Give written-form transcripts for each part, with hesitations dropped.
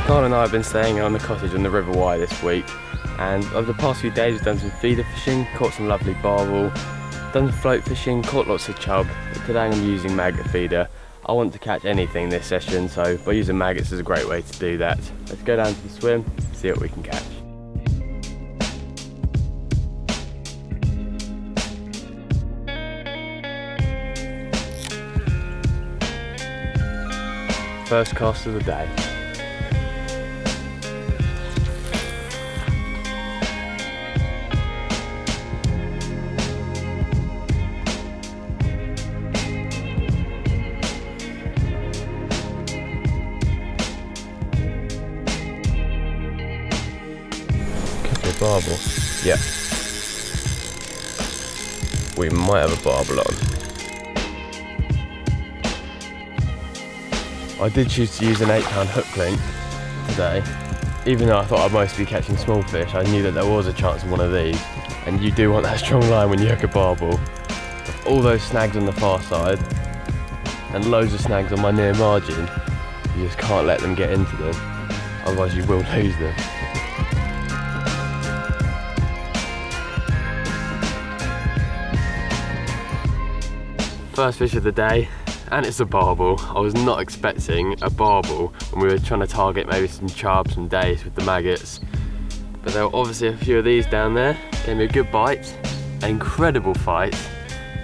Carl and I have been staying on the cottage on the River Wye this week, and over the past few days we've done some feeder fishing, caught some lovely barbel, done some float fishing, caught lots of chub, but today I'm using maggot feeder. I want to catch anything this session, so by using maggots is a great way to do that. Let's go down to the swim, see what we can catch. First cast of the day. Barbel. Yeah. We might have a barbel on. I did choose to use an 8-pound hook link today. Even though I thought I'd mostly be catching small fish, I knew that there was a chance of one of these. And you do want that strong line when you hook a barbel. With all those snags on the far side and loads of snags on my near margin, you just can't let them get into them. Otherwise you will lose them. First fish of the day, and it's a barbel. I was not expecting a barbel when we were trying to target maybe some chub, some dace with the maggots. But there were obviously a few of these down there. Gave me a good bite, an incredible fight.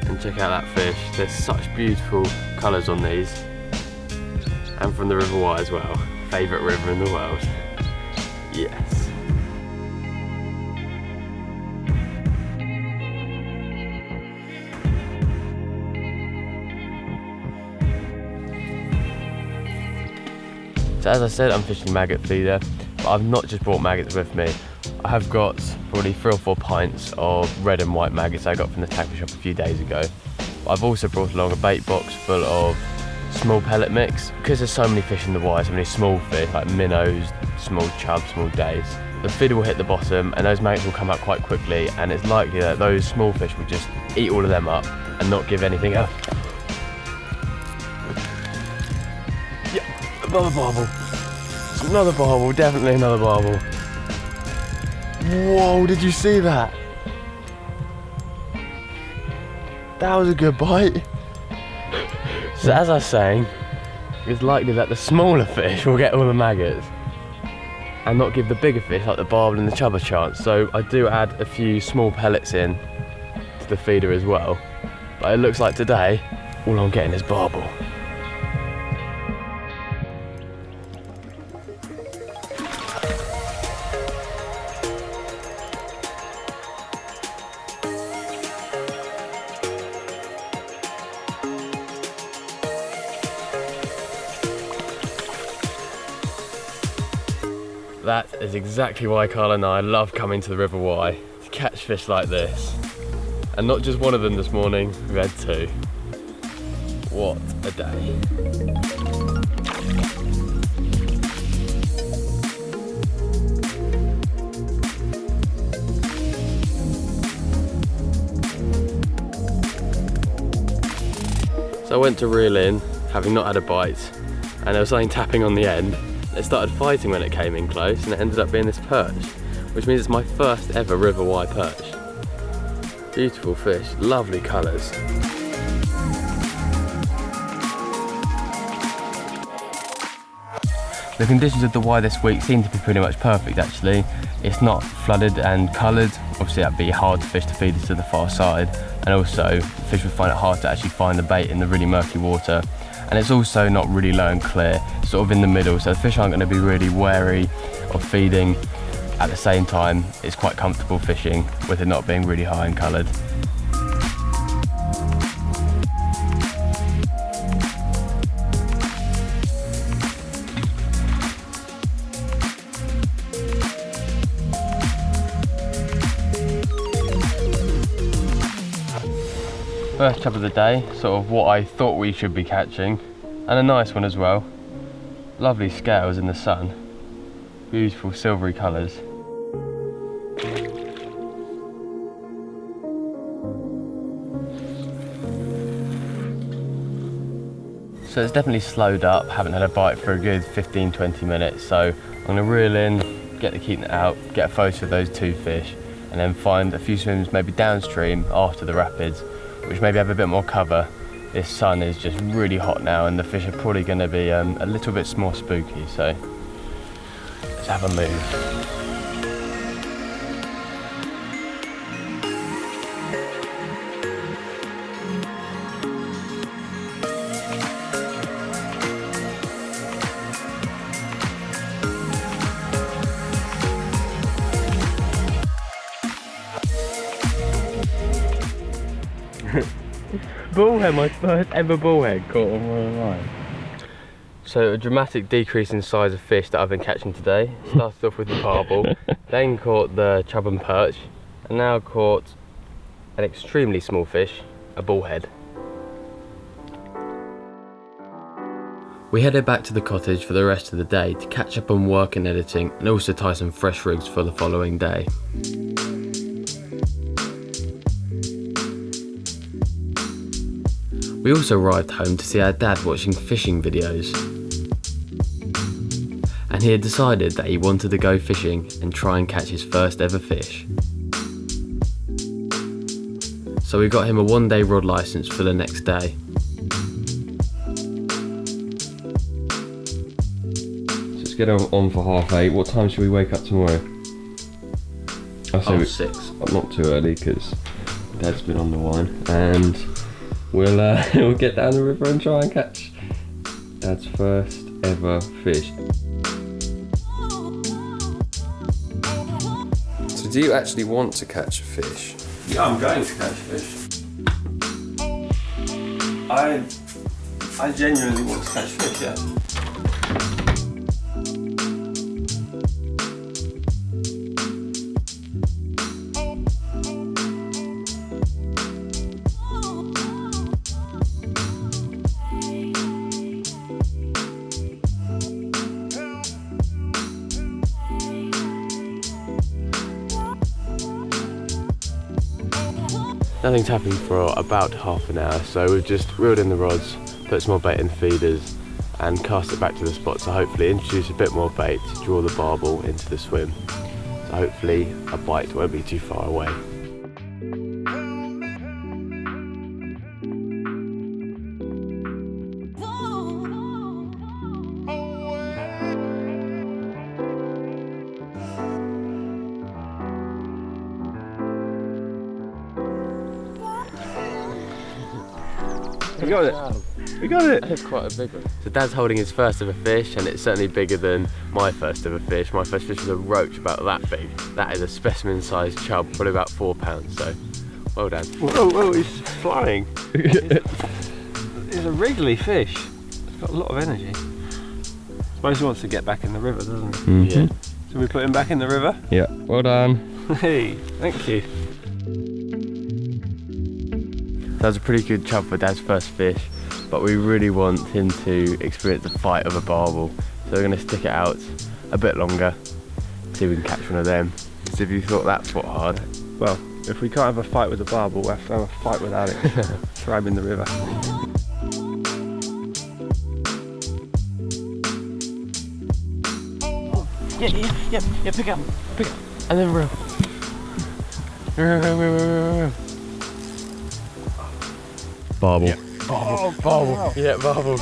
And check out that fish. There's such beautiful colours on these. And from the River Wye as well. Favourite river in the world. Yes. So as I said, I'm fishing maggot feeder, but I've not just brought maggots with me. I have got probably 3 or 4 pints of red and white maggots I got from the tackle shop a few days ago. But I've also brought along a bait box full of small pellet mix. Because there's so many fish in the Wye, so many small fish like minnows, small chub, small dace, the feeder will hit the bottom and those maggots will come out quite quickly, and it's likely that those small fish will just eat all of them up and not give anything else. Another barbel. Another barbel, definitely another barbel. Whoa, did you see that? That was a good bite. So as I was saying, it's likely that the smaller fish will get all the maggots and not give the bigger fish like the barbel and the chub a chance. So I do add a few small pellets in to the feeder as well. But it looks like today, all I'm getting is barbel. That is exactly why Carl and I love coming to the River Wye, to catch fish like this. And not just one of them this morning, we've had 2. What a day. So I went to reel in, having not had a bite, and there was something tapping on the end. It started fighting when it came in close, and it ended up being this perch, which means it's my first ever River Wye perch. Beautiful fish, lovely colours. The conditions of the Wye this week seem to be pretty much perfect actually. It's not flooded and coloured, obviously that'd be hard to fish to feed it to the far side, and also fish would find it hard to actually find the bait in the really murky water. And it's also not really low and clear, sort of in the middle, so the fish aren't going to be really wary of feeding. At the same time, it's quite comfortable fishing with it not being really high and coloured. First chub of the day, sort of what I thought we should be catching, and a nice one as well. Lovely scales in the sun, beautiful silvery colours. So it's definitely slowed up, haven't had a bite for a good 15-20 minutes, so I'm going to reel in, get the keep net out, get a photo of those 2 fish, and then find a few swims maybe downstream after the rapids, which maybe have a bit more cover. This sun is just really hot now and the fish are probably going to be a little bit more spooky, so let's have a move. Bullhead, my first ever bullhead caught on one line. So a dramatic decrease in size of fish that I've been catching today. Started off with the barbel, then caught the chub and perch, and now caught an extremely small fish, a bullhead. We headed back to the cottage for the rest of the day to catch up on work and editing, and also tie some fresh rigs for the following day. We also arrived home to see our dad watching fishing videos. And he had decided that he wanted to go fishing and try and catch his first ever fish. So we got him a 1-day rod licence for the next day. So let's get on for 8:30. What time should we wake up tomorrow? I say 6. Not too early because Dad's been on the wine, and we'll get down the river and try and catch Dad's first ever fish. So do you actually want to catch a fish? Yeah, I'm going to catch fish. I genuinely want to catch fish, yeah. Nothing's happened for about half an hour, so we've just reeled in the rods, put some more bait in the feeders and cast it back to the spot to hopefully introduce a bit more bait to draw the barbel into the swim. So hopefully a bite won't be too far away. We got it! We got it! It's quite a big one. So Dad's holding his first ever fish, and it's certainly bigger than my first ever fish. My first fish was a roach about that big. That is a specimen sized chub, probably about 4 pounds, so well done. Whoa, he's flying. It's a wriggly fish. It's got a lot of energy. I suppose he wants to get back in the river, doesn't he? Mm-hmm. Yeah. So we put him back in the river? Yeah, well done. Hey, thank you. That was a pretty good chub for Dad's first fish, but we really want him to experience the fight of a barbel. So we're going to stick it out a bit longer, see if we can catch one of them. So if you thought that's what hard. Well, if we can't have a fight with the barbel, we'll have to have a fight without it. Throw him in the river. Yeah, pick up. And then reel. Barbel. Yep. Barbel. Yeah, barbel.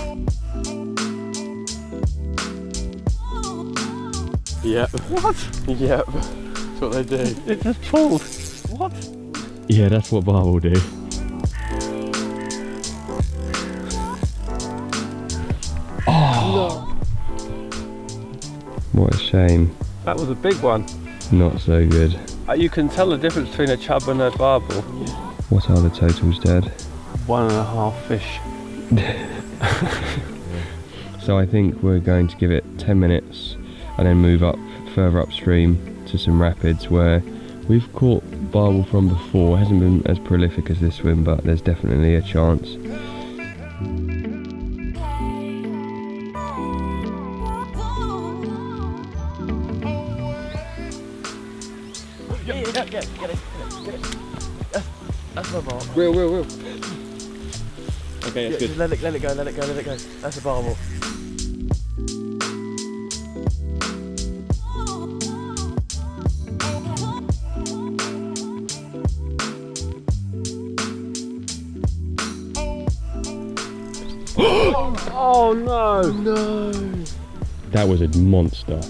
Yep. What? Yep. That's what they do. It just pulled. What? Yeah, that's what barbel do. Oh! No. What a shame. That was a big one. Not so good. You can tell the difference between a chub and a barbel. What are the totals, Dad? 1.5 fish. So I think we're going to give it 10 minutes and then move up further upstream to some rapids where we've caught barbel from before. It hasn't been as prolific as this swim, but there's definitely a chance. Yeah, get it. That's my barbel. Reel. Okay, that's good. Let it go. That's a barbel. Oh no! No! That was a monster.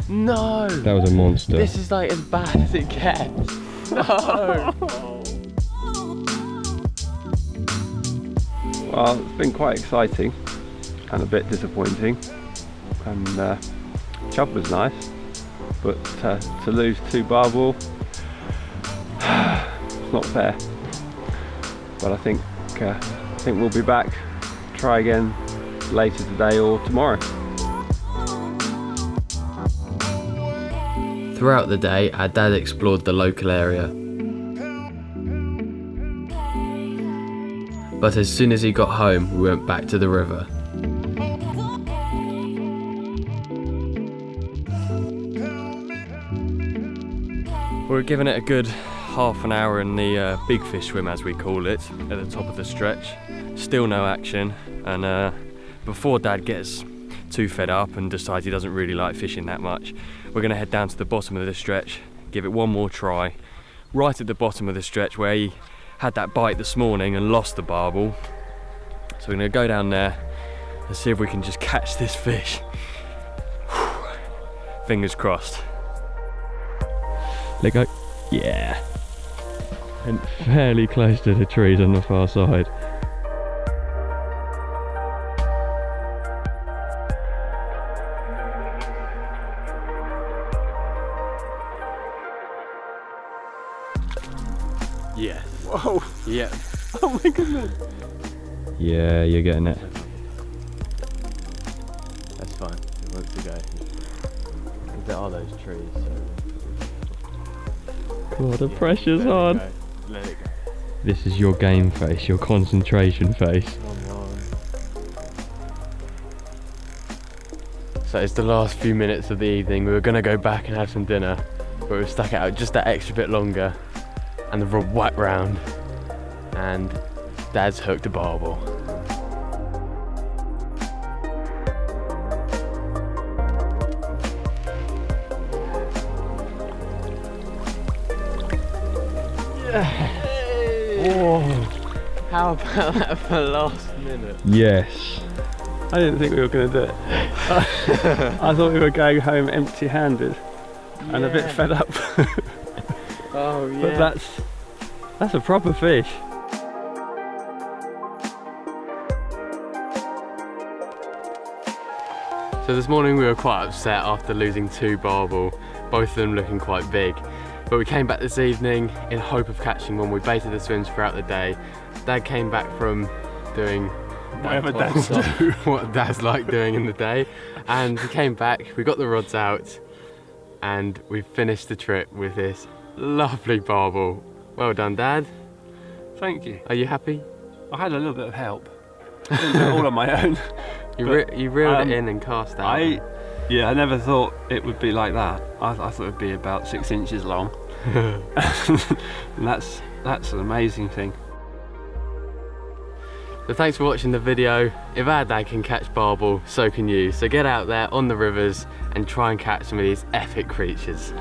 No! That was a monster. This is like as bad as it gets. No! Well, it's been quite exciting and a bit disappointing. And chub was nice, but to lose 2 barbel, it's not fair. But I think we'll be back. Try again later today or tomorrow. Throughout the day, our dad explored the local area. But as soon as he got home, we went back to the river. We were giving it a good half an hour in the big fish swim, as we call it, at the top of the stretch. Still no action, and before Dad gets too fed up and decides he doesn't really like fishing that much, we're going to head down to the bottom of the stretch, give it one more try, right at the bottom of the stretch where he had that bite this morning and lost the barbel. So we're going to go down there and see if we can just catch this fish. Fingers crossed. Let go. Yeah. And fairly close to the trees on the far side. Yes. Whoa! Yeah. Oh my goodness! Yeah, you're getting it. That's fine. It won't be going. There are those trees. Oh, the pressure's on. Let it go. This is your game face, your concentration face. Come on. So it's the last few minutes of the evening. We were going to go back and have some dinner, but we've stuck it out just that extra bit longer. And the rod whacked round, and Dad's hooked a barbel. Whoa! How about that for last minute? Yes. I didn't think we were going to do it. I thought we were going home empty-handed and a bit fed up. Oh yeah. But that's a proper fish. So this morning we were quite upset after losing 2 barbel, both of them looking quite big. But we came back this evening in hope of catching one. We baited the swims throughout the day. Dad came back from doing Whatever dads do. what dads like doing in the day. And we came back, we got the rods out, and we finished the trip with this lovely barbel. Well done, Dad. Thank you. Are you happy? I had a little bit of help. I didn't do it all on my own. You reeled it in and cast out. I never thought it would be like that. I thought it would be about 6 inches long. And that's an amazing thing. So thanks for watching the video. If our dad can catch barbel, so can you. So get out there on the rivers and try and catch some of these epic creatures.